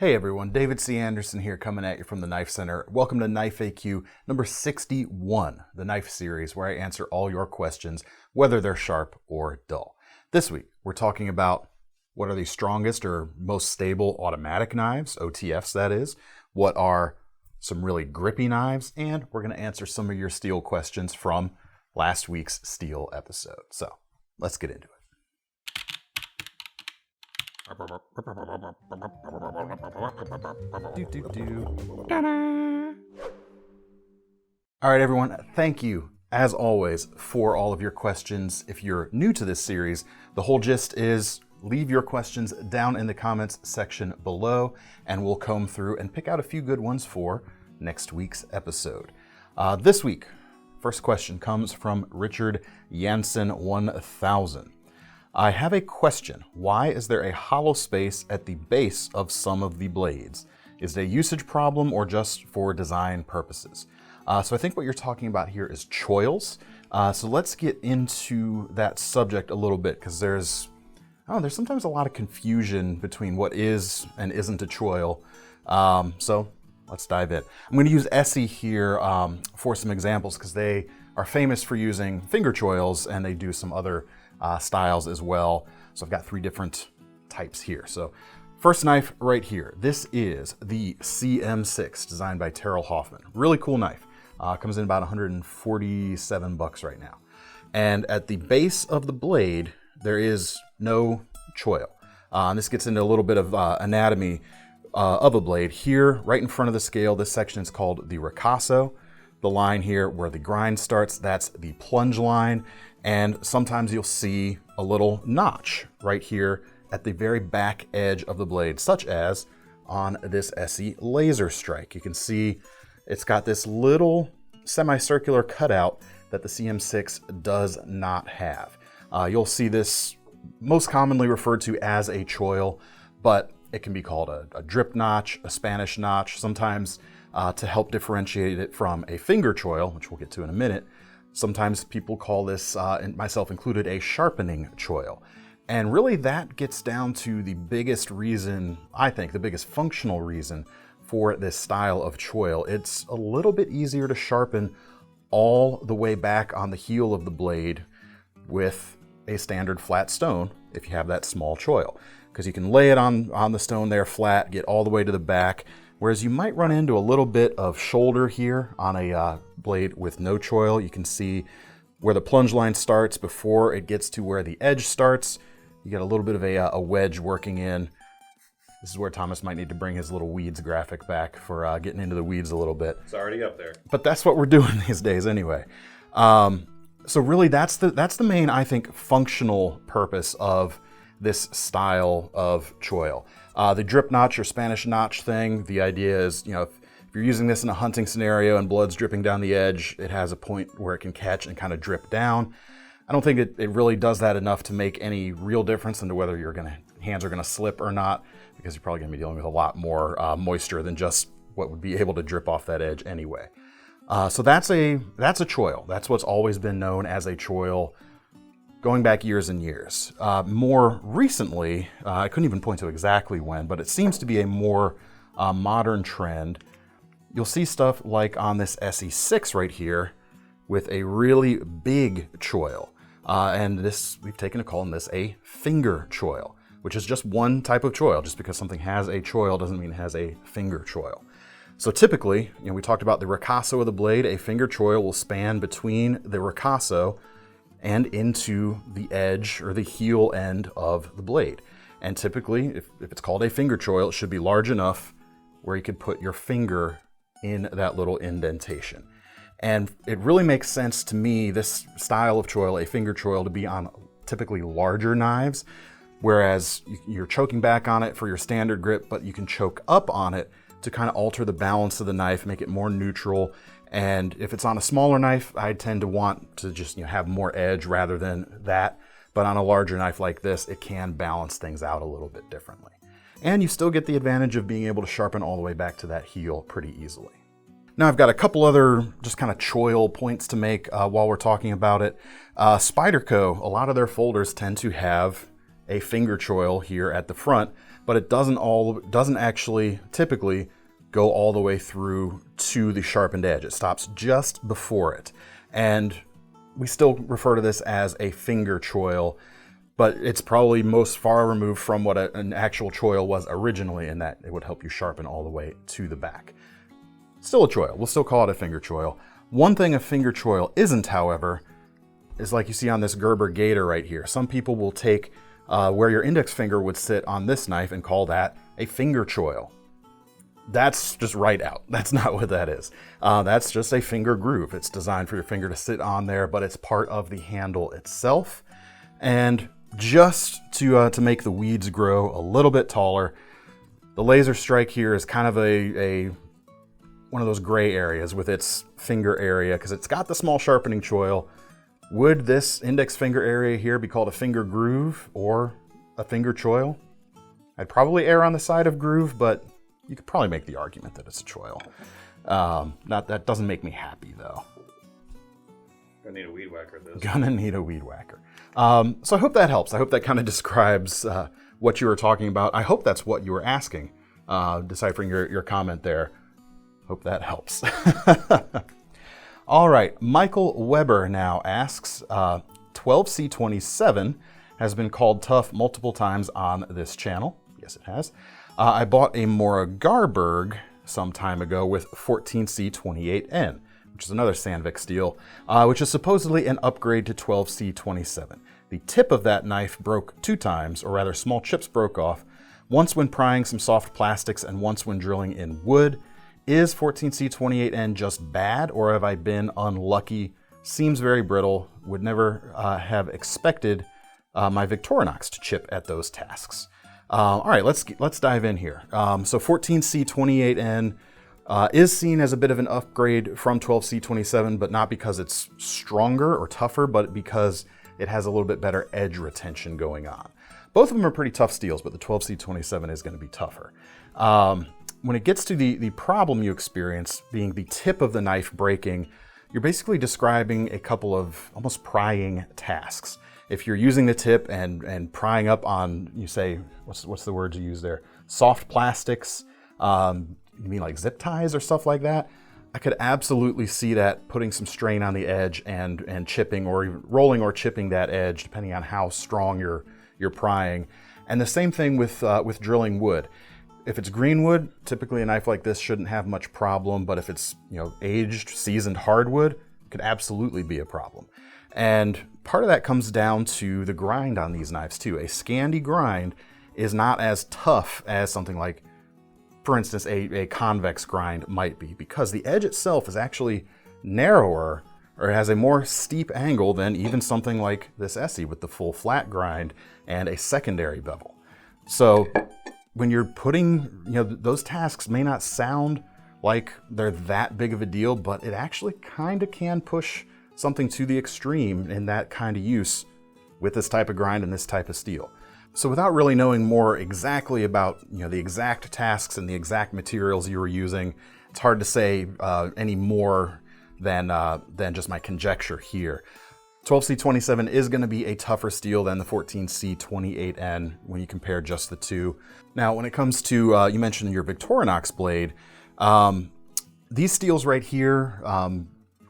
Hey everyone, David C. Anderson here coming at you from the Knife Center. Welcome to Knife AQ number 61, the knife series where I answer all your questions, whether they're sharp or dull. This week, we're talking about what are the strongest or most stable automatic knives, OTFs that is, what are some really grippy knives, and we're going to answer some of your steel questions from last week's steel episode. So, let's get into it. All right, everyone, thank you, as always, for all of your questions. If you're new to this series, the whole gist is leave your questions down in the comments section below, and we'll comb through and pick out a few good ones for next week's episode. This week, first question comes from Richard Jansen 1000. I have a question. Why is there a hollow space at the base of some of the blades? Is it a usage problem or just for design purposes? So I think what you're talking about here is choils. So let's get into that subject a little bit because there's sometimes a lot of confusion between what is and isn't a choil. So let's dive in. I'm going to use Essie here for some examples because they are famous for using finger choils and they do some other styles as well. So I've got three different types here. So first knife right here. This is the CM6 designed by Terrell Hoffman. Really cool knife. Comes in about 147 bucks right now. And at the base of the blade, there is no choil. And this gets into a little bit of anatomy of a blade. Here, right in front of the scale, this section is called the ricasso. The line here where the grind starts, that's the plunge line. And sometimes you'll see a little notch right here at the very back edge of the blade, such as on this Essie Laser Strike. You can see it's got this little semicircular cutout that the CM6 does not have. You'll see this most commonly referred to as a choil, but it can be called a drip notch, a Spanish notch, sometimes to help differentiate it from a finger choil, which we'll get to in a minute. Sometimes people call this, and myself included, a sharpening choil. And really that gets down to the biggest reason, I think, the biggest functional reason for this style of choil. It's a little bit easier to sharpen all the way back on the heel of the blade with a standard flat stone if you have that small choil. Because you can lay it on the stone there flat, get all the way to the back, whereas you might run into a little bit of shoulder here on a blade with no choil. You can see where the plunge line starts before it gets to where the edge starts. You get a little bit of a wedge working in. This is where Thomas might need to bring his little weeds graphic back for getting into the weeds a little bit. It's already up there. But that's what we're doing these days anyway. So really that's the main, I think, functional purpose of this style of choil. The drip notch or Spanish notch thing, the idea is, if you're using this in a hunting scenario and blood's dripping down the edge, it has a point where it can catch and kind of drip down. I don't think it really does that enough to make any real difference into whether your hands are gonna slip or not, because you're probably gonna be dealing with a lot more moisture than just what would be able to drip off that edge anyway. So that's a choil. That's what's always been known as a choil, going back years and years. More recently, I couldn't even point to exactly when, but it seems to be a more modern trend. You'll see stuff like on this SE6 right here with a really big choil. And this, we've taken to calling this a finger choil, which is just one type of choil. Just because something has a choil doesn't mean it has a finger choil. So typically, we talked about the ricasso of the blade. A finger choil will span between the ricasso and into the edge or the heel end of the blade. And typically, if it's called a finger choil, it should be large enough where you could put your finger in that little indentation. And it really makes sense to me, this style of choil, a finger choil, to be on typically larger knives, whereas you're choking back on it for your standard grip, but you can choke up on it to kind of alter the balance of the knife, make it more neutral. And if it's on a smaller knife, I tend to want to just have more edge rather than that. But on a larger knife like this, it can balance things out a little bit differently. And you still get the advantage of being able to sharpen all the way back to that heel pretty easily. Now I've got a couple other just kind of choil points to make while we're talking about it. Spyderco, a lot of their folders tend to have a finger choil here at the front, but it doesn't actually typically go all the way through to the sharpened edge. It stops just before it. And we still refer to this as a finger choil, but it's probably most far removed from what an actual choil was originally, in that it would help you sharpen all the way to the back. Still a choil. We'll still call it a finger choil. One thing a finger choil isn't, however, is like you see on this Gerber Gator right here. Some people will take where your index finger would sit on this knife and call that a finger choil. That's just right out. That's not what that is. That's just a finger groove. It's designed for your finger to sit on there, but it's part of the handle itself. And just to make the weeds grow a little bit taller, the laser strike here is kind of one of those gray areas with its finger area, because it's got the small sharpening choil. Would this index finger area here be called a finger groove or a finger choil? I'd probably err on the side of groove, but you could probably make the argument that it's a choil. That doesn't make me happy, though. Gonna need a weed whacker this. Gonna need a weed whacker. So I hope that helps. I hope that kind of describes what you were talking about. I hope that's what you were asking, deciphering your comment there. Hope that helps. All right, Michael Weber now asks, 12C27 has been called tough multiple times on this channel. Yes, it has. I bought a Mora Garberg some time ago with 14C28N, which is another Sandvick steel, which is supposedly an upgrade to 12C27. The tip of that knife broke 2 times, or rather small chips broke off, once when prying some soft plastics and once when drilling in wood. Is 14C28N just bad, or have I been unlucky? Seems very brittle. Would never have expected my Victorinox to chip at those tasks. All right, let's dive in here. So 14C28N is seen as a bit of an upgrade from 12C27, but not because it's stronger or tougher, but because it has a little bit better edge retention going on. Both of them are pretty tough steels, but the 12C27 is going to be tougher. When it gets to the problem you experience, being the tip of the knife breaking, you're basically describing a couple of almost prying tasks. If you're using the tip and prying up on, you say, what's the word you use there? Soft plastics, you mean like zip ties or stuff like that? I could absolutely see that putting some strain on the edge and chipping, or even rolling or chipping that edge, depending on how strong you're prying. And the same thing with drilling wood. If it's green wood, typically a knife like this shouldn't have much problem, but if it's aged, seasoned hardwood, it could absolutely be a problem. And part of that comes down to the grind on these knives too. A Scandi grind is not as tough as something like, for instance, a convex grind might be, because the edge itself is actually narrower, or has a more steep angle than even something like this Essie with the full flat grind and a secondary bevel. So when you're putting, those tasks may not sound like they're that big of a deal, but it actually kind of can push something to the extreme in that kind of use with this type of grind and this type of steel. So without really knowing more exactly about the exact tasks and the exact materials you were using, it's hard to say any more than just my conjecture here. 12C27 is going to be a tougher steel than the 14C28N when you compare just the two. Now, when it comes to, you mentioned your Victorinox blade, these steels right here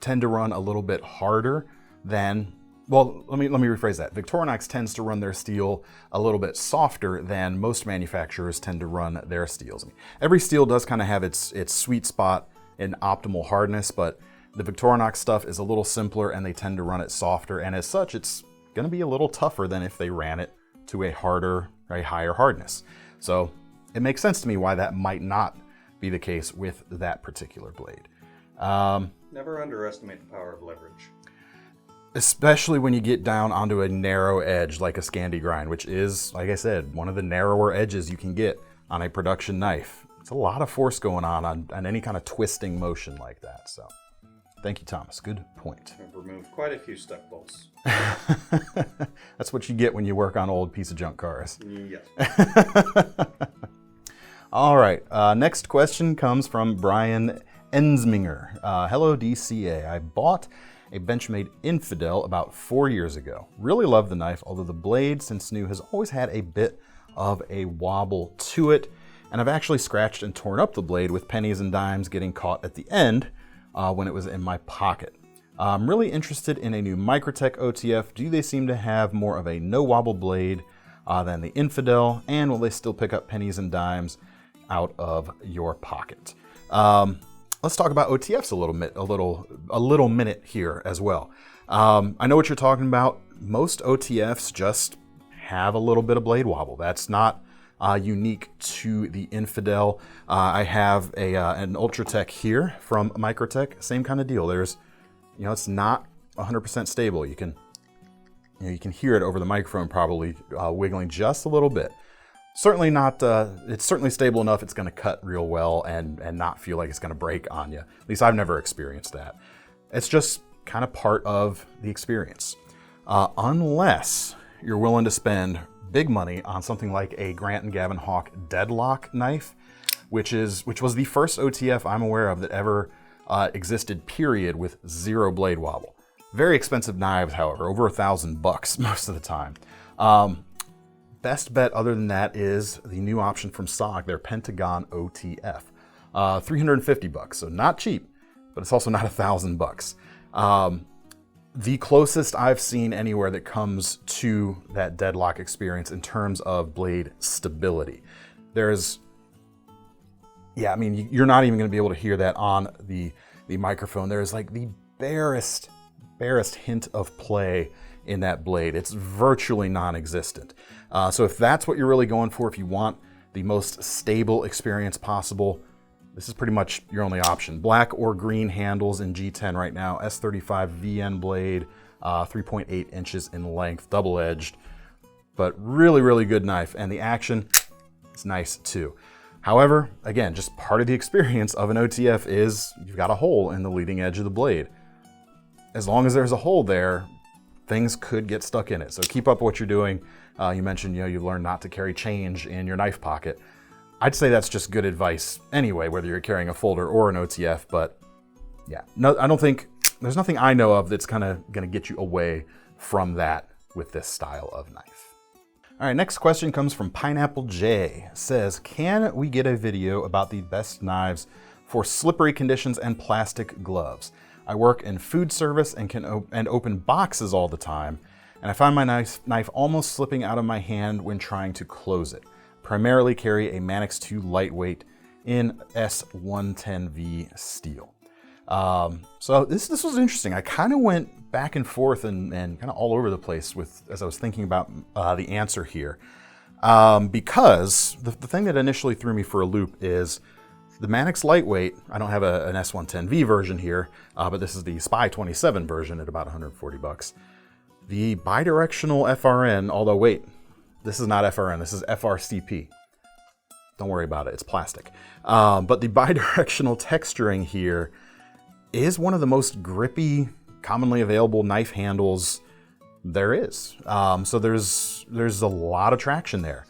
tend to run a little bit harder than, well, let me rephrase that. Victorinox tends to run their steel a little bit softer than most manufacturers tend to run their steels. Every steel does kind of have its sweet spot in optimal hardness, but the Victorinox stuff is a little simpler and they tend to run it softer, and as such, it's going to be a little tougher than if they ran it to a higher hardness. So it makes sense to me why that might not be the case with that particular blade. Never underestimate the power of leverage. Especially when you get down onto a narrow edge like a Scandi grind, which is, like I said, one of the narrower edges you can get on a production knife. It's a lot of force going on any kind of twisting motion like that. So thank you, Thomas. Good point. I've removed quite a few stuck bolts. That's what you get when you work on old piece of junk cars. Yes. All right. Next question comes from Brian Ensminger. Hello, DCA. I bought a Benchmade Infidel about 4 years ago. Really love the knife, although the blade, since new, has always had a bit of a wobble to it. And I've actually scratched and torn up the blade with pennies and dimes getting caught at the end when it was in my pocket. I'm really interested in a new Microtech OTF. Do they seem to have more of a no wobble blade than the Infidel? And will they still pick up pennies and dimes out of your pocket? Let's talk about OTFs a little minute here as well. I know what you're talking about. Most OTFs just have a little bit of blade wobble. That's not unique to the Infidel. I have an Ultratech here from Microtech. Same kind of deal. There's, it's not 100% stable. You can hear it over the microphone probably wiggling just a little bit. Certainly not. It's certainly stable enough. It's going to cut real well and not feel like it's going to break on you. At least I've never experienced that. It's just kind of part of the experience, unless you're willing to spend big money on something like a Grant & Gavin Hawk Deadlock knife, which was the first OTF I'm aware of that ever existed, period, with zero blade wobble. Very expensive knives, however, over $1,000 most of the time. Best bet other than that is the new option from SOG, their Pentagon OTF. $350, so not cheap, but it's also not $1,000. The closest I've seen anywhere that comes to that Deadlock experience in terms of blade stability. You're not even going to be able to hear that on the microphone. There's like the barest hint of play in that blade. It's virtually non-existent. So if that's what you're really going for, if you want the most stable experience possible, this is pretty much your only option. Black or green handles in G10 right now. S35 VN blade, 3.8 inches in length, double-edged, but really, really good knife. And the action is nice too. However, again, just part of the experience of an OTF is you've got a hole in the leading edge of the blade. As long as there's a hole there, things could get stuck in it. So keep up what you're doing. You mentioned, you learned not to carry change in your knife pocket. I'd say that's just good advice anyway, whether you're carrying a folder or an OTF, but yeah, no, I don't think, there's nothing I know of that's kind of going to get you away from that with this style of knife. All right, next question comes from Pineapple J. Says, can we get a video about the best knives for slippery conditions and plastic gloves? I work in food service and can open boxes all the time, and I find my knife almost slipping out of my hand when trying to close it. Primarily carry a Manix 2 lightweight in S110V steel. So this was interesting. I kind of went back and forth and kind of all over the place as I was thinking about the answer here. Because the thing that initially threw me for a loop is the Manix lightweight. I don't have an S110V version here, but this is the Spy 27 version at about $140. The bidirectional FRN, although wait, this is not FRN, this is FRCP. Don't worry about it, it's plastic. But the bidirectional texturing here is one of the most grippy, commonly available knife handles there is. So there's a lot of traction there.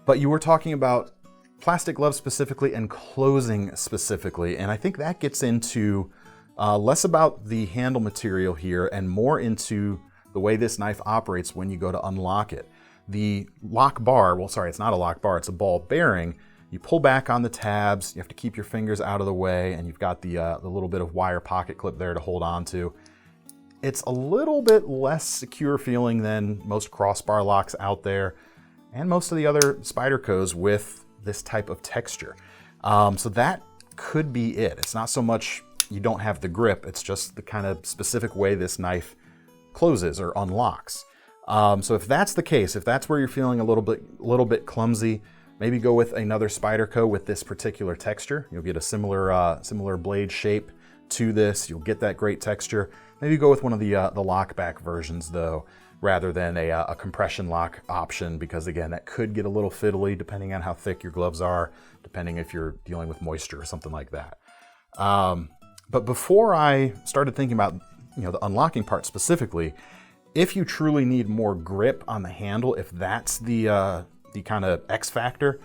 But you were talking about plastic gloves specifically and closing specifically, and I think that gets into less about the handle material here and more into the way this knife operates when you go to unlock it. The lock bar, well, sorry, it's not a lock bar, it's a ball bearing. You pull back on the tabs, you have to keep your fingers out of the way, and you've got the little bit of wire pocket clip there to hold on to. It's a little bit less secure feeling than most crossbar locks out there, and most of the other Spydercos with this type of texture. So that could be it. It's not so much you don't have the grip, it's just the kind of specific way this knife closes or unlocks. So if that's the case, if that's where you're feeling a little bit clumsy, maybe go with another Spyderco with this particular texture. You'll get a similar blade shape to this. You'll get that great texture. Maybe go with one of the lockback versions though, rather than a compression lock option, because again, that could get a little fiddly depending on how thick your gloves are, depending if you're dealing with moisture or something like that. But before I started thinking about the unlocking part specifically, if you truly need more grip on the handle, if that's the kind of X factor,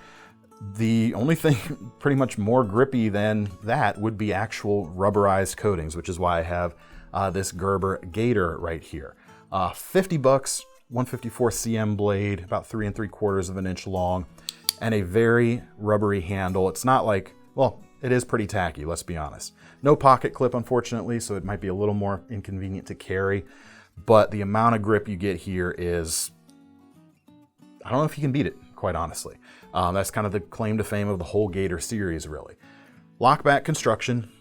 the only thing pretty much more grippy than that would be actual rubberized coatings, which is why I have this Gerber Gator right here. $50, 154 cm blade, about 3 3/4 of an inch long, and a very rubbery handle. It's not like, well, it is pretty tacky, let's be honest. No pocket clip, unfortunately, so it might be a little more inconvenient to carry, but the amount of grip you get here is, I don't know if you can beat it, quite honestly. That's kind of the claim to fame of the whole Gator series, really. Lockback construction,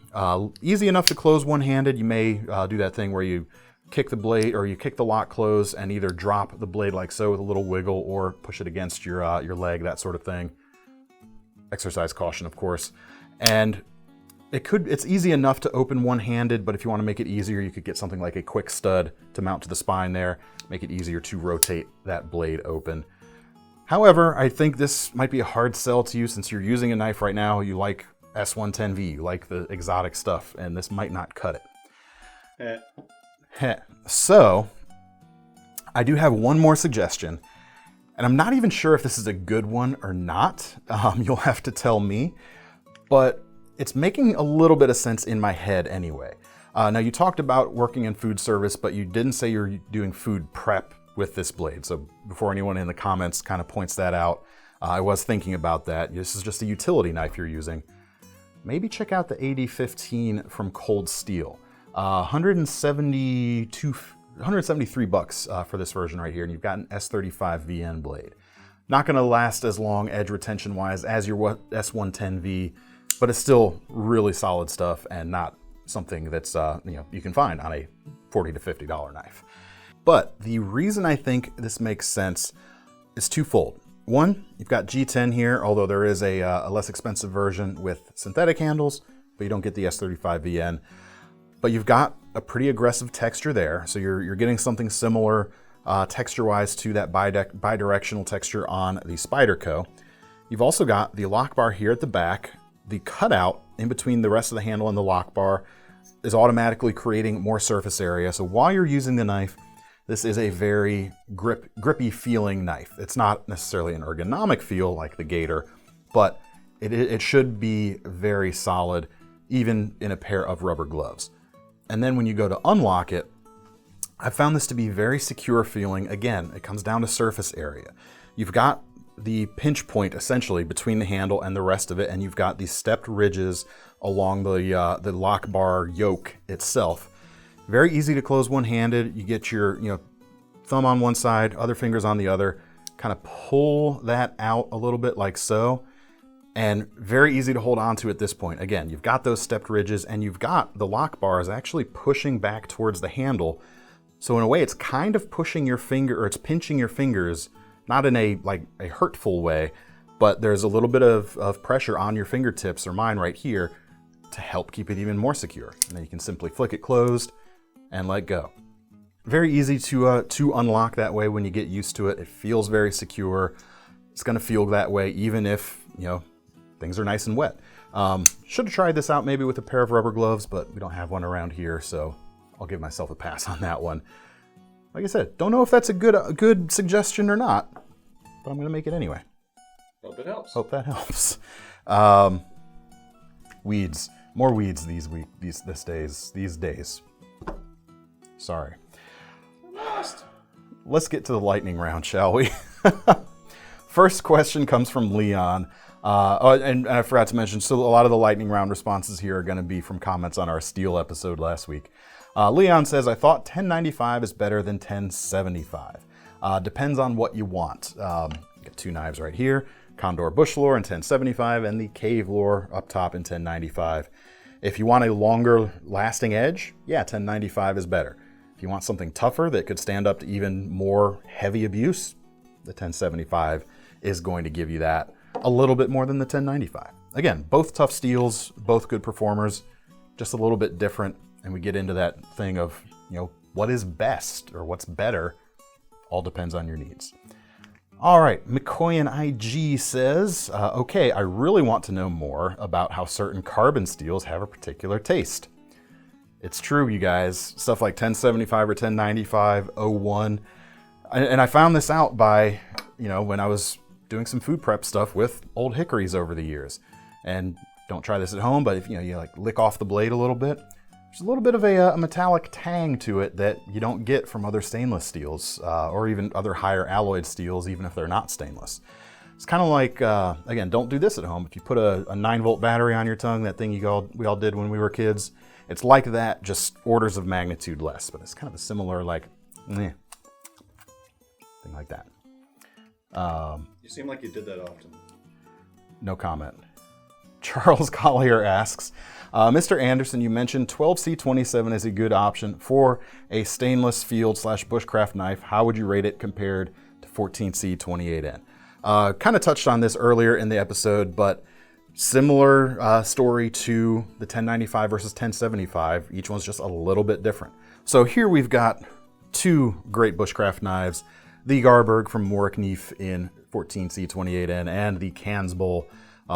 easy enough to close one-handed. You may do that thing where you kick the blade, or you kick the lock close and either drop the blade like so with a little wiggle, or push it against your leg, that sort of thing. Exercise caution, of course. And it's easy enough to open one-handed, but if you want to make it easier, you could get something like a quick stud to mount to the spine there, make it easier to rotate that blade open. However, I think this might be a hard sell to you since you're using a knife right now. You like S110V, you like the exotic stuff, and this might not cut it. So, I do have one more suggestion, and I'm not even sure if this is a good one or not. You'll have to tell me, but it's making a little bit of sense in my head anyway. Now, you talked about working in food service, but you didn't say you're doing food prep with this blade. So before anyone in the comments kind of points that out, I was thinking about that. This is just a utility knife you're using. Maybe check out the AD15 from Cold Steel. $173 for this version right here, and you've got an S35 VN blade. Not going to last as long edge retention wise as your S110V, but it's still really solid stuff and not something that's you can find on a $40 to $50 knife. But the reason I think this makes sense is twofold. One, you've got G10 here, although there is a less expensive version with synthetic handles, but you don't get the S35 VN. But you've got a pretty aggressive texture there, so you're getting something similar texture-wise to that bidirectional texture on the Spyderco. You've also got the lock bar here at the back. The cutout in between the rest of the handle and the lock bar is automatically creating more surface area. So while you're using the knife, this is a very grippy feeling knife. It's not necessarily an ergonomic feel like the Gator, but it should be very solid, even in a pair of rubber gloves. And then when you go to unlock it, I found this to be very secure feeling. Again, it comes down to surface area. You've got the pinch point essentially between the handle and the rest of it, and you've got these stepped ridges along the lock bar yoke itself. Very easy to close one-handed. You get your thumb on one side, other fingers on the other, kind of pull that out a little bit like so, and very easy to hold on to at this point. Again, you've got those stepped ridges, and you've got the lock bars actually pushing back towards the handle. So in a way, it's kind of pushing your finger, or it's pinching your fingers, not in a hurtful way, but there's a little bit of pressure on your fingertips, or mine right here, to help keep it even more secure. And then you can simply flick it closed and let go. Very easy to unlock that way when you get used to it. It feels very secure. It's gonna feel that way even if, things are nice and wet. Should have tried this out maybe with a pair of rubber gloves, but we don't have one around here, so I'll give myself a pass on that one. Like I said, don't know if that's a good suggestion or not, but I'm gonna make it anyway. Hope it helps. Hope that helps. Weeds. More weeds these days. Sorry. Let's get to the lightning round, shall we? First question comes from Leon. And I forgot to mention, so a lot of the lightning round responses here are going to be from comments on our steel episode last week. Leon says, I thought 1095 is better than 1075. Depends on what you want. Got two knives right here, Condor Bush Lore in 1075 and the Cave Lore up top in 1095. If you want a longer lasting edge, yeah, 1095 is better. If you want something tougher that could stand up to even more heavy abuse, the 1075 is going to give you that a little bit more than the 1095. Again, both tough steels, both good performers, just a little bit different. And we get into that thing of, what is best or what's better, all depends on your needs. All right, McCoyan IG says, okay, I really want to know more about how certain carbon steels have a particular taste. It's true, you guys. Stuff like 1075 or 1095, 01. And I found this out by, when I was doing some food prep stuff with old Hickories over the years. And don't try this at home, but if you lick off the blade a little bit, There's a little bit of a metallic tang to it that you don't get from other stainless steels or even other higher alloyed steels, even if they're not stainless. It's kind of like, again, don't do this at home. If you put a 9-volt battery on your tongue, that thing we all did when we were kids, it's like that, just orders of magnitude less. But it's kind of a similar, like, thing like that. You seem like you did that often. No comment. Charles Collier asks, Mr. Anderson, you mentioned 12C27 is a good option for a stainless field/bushcraft knife. How would you rate it compared to 14C28N? Kind of touched on this earlier in the episode, but similar story to the 1095 versus 1075. Each one's just a little bit different. So here we've got two great bushcraft knives, the Garberg from Moore Knife in 14C28N and the Kansbol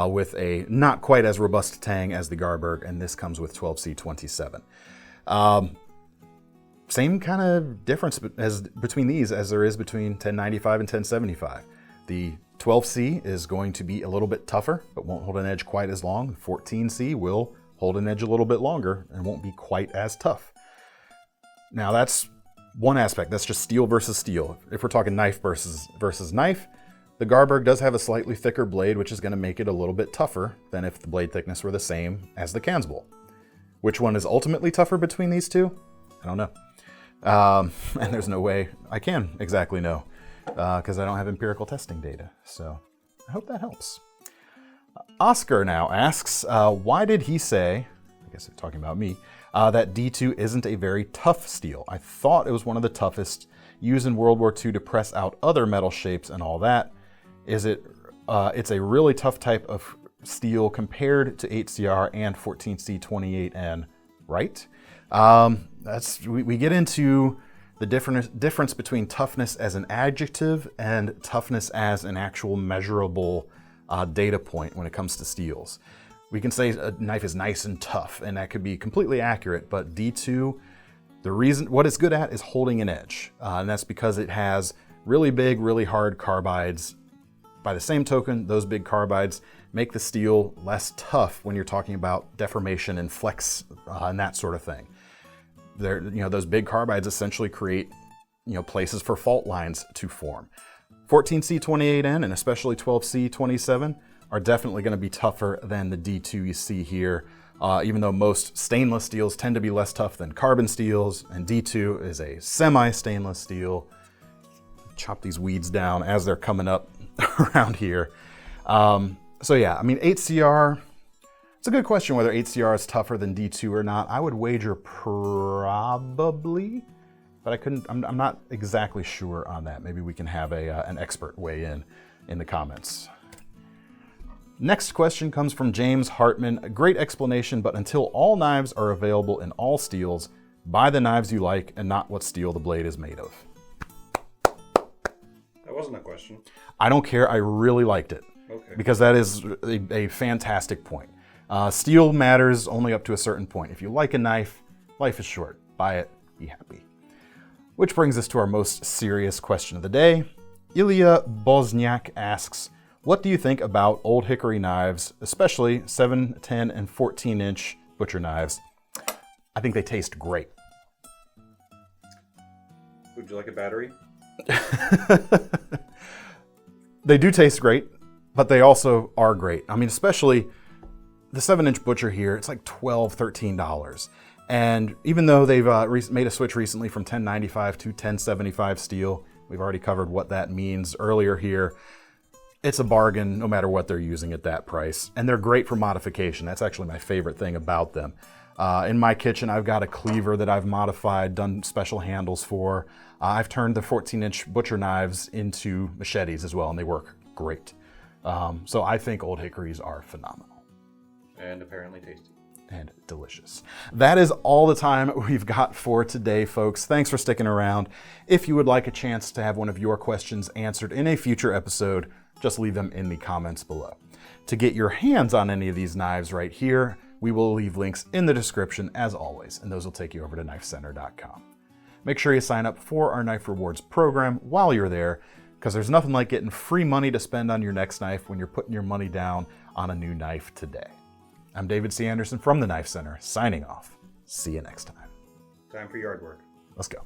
with a not quite as robust tang as the Garberg, and this comes with 12C27. Same kind of difference between these as there is between 1095 and 1075. The 12C is going to be a little bit tougher, but won't hold an edge quite as long. 14C will hold an edge a little bit longer and won't be quite as tough. Now that's one aspect. That's just steel versus steel. If we're talking knife versus knife, the Garberg does have a slightly thicker blade, which is going to make it a little bit tougher than if the blade thickness were the same as the Kansbol. Which one is ultimately tougher between these two? I don't know. And there's no way I can exactly know because I don't have empirical testing data. So I hope that helps. Oscar now asks, why did he say, I guess they're talking about me, that D2 isn't a very tough steel? I thought it was one of the toughest used in World War II to press out other metal shapes and all that. Is it? It's a really tough type of steel compared to 8CR and 14C28N, right? We get into the difference between toughness as an adjective and toughness as an actual measurable data point when it comes to steels. We can say a knife is nice and tough, and that could be completely accurate, but D2, what it's good at is holding an edge, and that's because it has really big, really hard carbides. By the same token, those big carbides make the steel less tough when you're talking about deformation and flex and that sort of thing. Those big carbides essentially create, places for fault lines to form. 14C28N and especially 12C27 are definitely going to be tougher than the D2 you see here, even though most stainless steels tend to be less tough than carbon steels, and D2 is a semi-stainless steel. Chop these weeds down as they're coming up around here. So yeah, 8CR, it's a good question whether 8CR is tougher than D2 or not. I would wager probably, but I'm not exactly sure on that. Maybe we can have an expert weigh in the comments. Next question comes from James Hartman. A great explanation, but until all knives are available in all steels, buy the knives you like and not what steel the blade is made of. That wasn't a question. I don't care. I really liked it. Okay. Because that is a fantastic point. Steel matters only up to a certain point. If you like a knife, life is short. Buy it, be happy. Which brings us to our most serious question of the day. Ilya Bosniak asks, what do you think about old hickory knives, especially 7, 10, and 14-inch butcher knives? I think they taste great. Would you like a battery? They do taste great, but they also are great. Especially the 7-inch butcher here, it's like $12, $13. And even though they've made a switch recently from 1095 to 1075 steel, we've already covered what that means earlier here. It's a bargain no matter what they're using at that price. And they're great for modification. That's actually my favorite thing about them. In my kitchen, I've got a cleaver that I've modified, done special handles for. I've turned the 14-inch butcher knives into machetes as well, and they work great. So I think old hickories are phenomenal. And apparently tasty. And delicious. That is all the time we've got for today, folks. Thanks for sticking around. If you would like a chance to have one of your questions answered in a future episode, just leave them in the comments below. To get your hands on any of these knives right here, we will leave links in the description as always, and those will take you over to KnifeCenter.com. Make sure you sign up for our Knife Rewards program while you're there, because there's nothing like getting free money to spend on your next knife when you're putting your money down on a new knife today. I'm David C. Anderson from the Knife Center, signing off. See you next time. Time for yard work. Let's go.